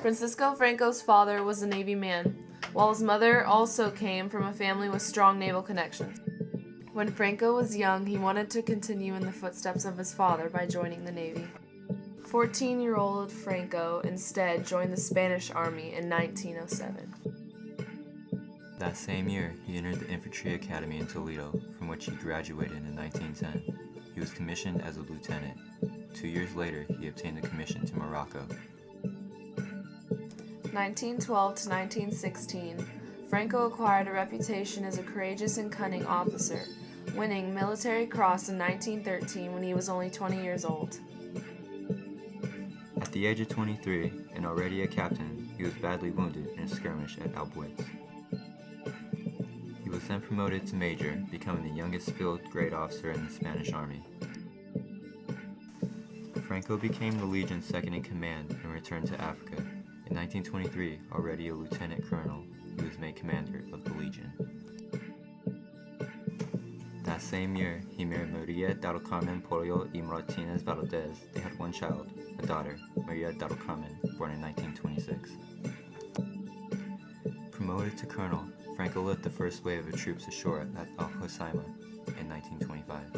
Francisco Franco's father was a Navy man, while his mother also came from a family with strong naval connections. When Franco was young, he wanted to continue in the footsteps of his father by joining the Navy. 14-year-old Franco instead joined the Spanish Army in 1907. That same year, he entered the Infantry Academy in Toledo, from which he graduated in 1910. He was commissioned as a lieutenant. 2 years later, he obtained a commission to Morocco. 1912 to 1916, Franco acquired a reputation as a courageous and cunning officer, winning Military Cross in 1913 when he was only 20 years old. At the age of 23, and already a captain, he was badly wounded in a skirmish at Albuetz. He was then promoted to major, becoming the youngest field grade officer in the Spanish Army. Franco became the Legion's second-in-command and returned to Africa. In 1923, already a lieutenant colonel, he was made commander of the Legion. That same year, he married Maria del Carmen Pollo y Martinez Valdez. They had one child, a daughter, Maria del Carmen, born in 1926. Promoted to colonel, Franco led the first wave of troops ashore at Al Hoceima in 1925.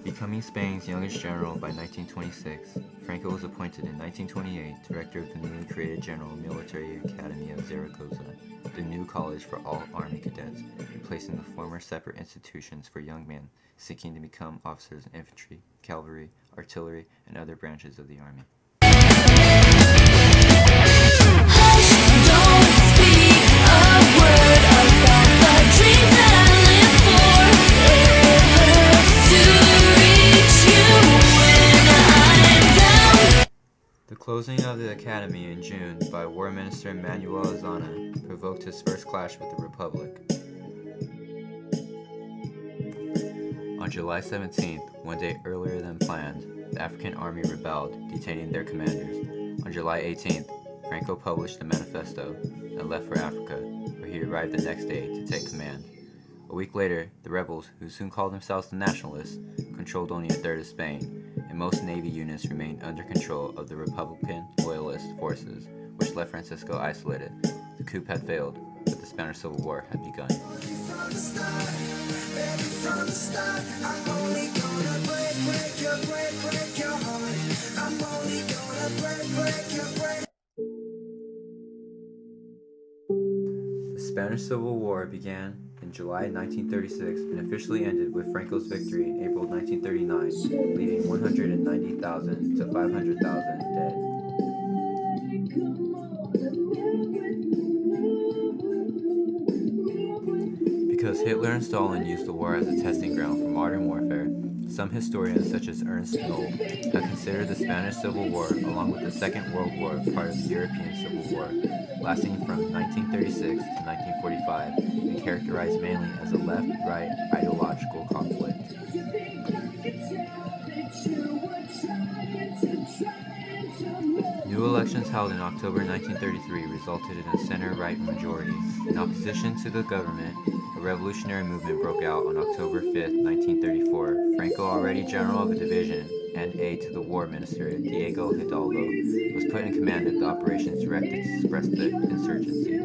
Becoming Spain's youngest general by 1926, Franco was appointed in 1928 director of the newly created General Military Academy of Zaragoza, the new college for all Army cadets, replacing the former separate institutions for young men seeking to become officers in infantry, cavalry, artillery, and other branches of the Army. The closing of the academy in June by War Minister Manuel Azaña provoked his first clash with the Republic. On July 17th, one day earlier than planned, the African army rebelled, detaining their commanders. On July 18th, Franco published a manifesto and left for Africa, where he arrived the next day to take command. A week later, the rebels, who soon called themselves the Nationalists, controlled only a third of Spain, and most Navy units remained under control of the Republican Loyalist forces, which left Francisco isolated. The coup had failed, but the Spanish Civil War had begun. The Spanish Civil War began in July 1936 and officially ended with Franco's victory in April 1939, leaving 190,000 to 500,000 dead. Because Hitler and Stalin used the war as a testing ground for modern warfare, some historians such as Ernst Knoll have considered the Spanish Civil War along with the Second World War part of the European Civil War, lasting from 1936 to 1945 and characterized mainly as a left-right ideological conflict. New elections held in October 1933 resulted in a center-right majority. In opposition to the government, a revolutionary movement broke out on October 5, 1934. Franco, already general of a division and aide to the war minister Diego Hidalgo, was put in command of the operations directed to suppress the insurgency.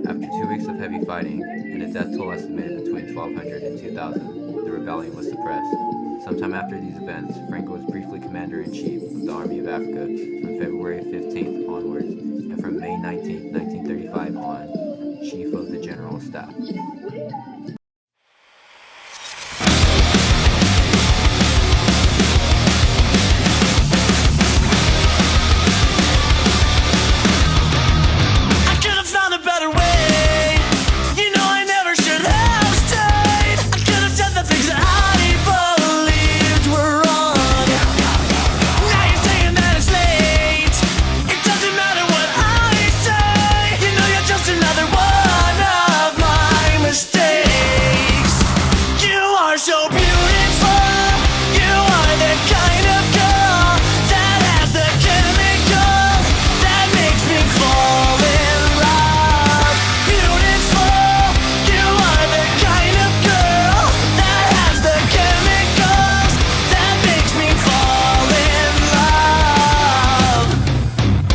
After 2 weeks of heavy fighting and a death toll estimated between 1,200 and 2,000, the rebellion was suppressed. Sometime after these events, Franco was briefly commander-in-chief of the Army of Africa from February 15th onwards, and from May 19, 1935 on, chief of the General Staff.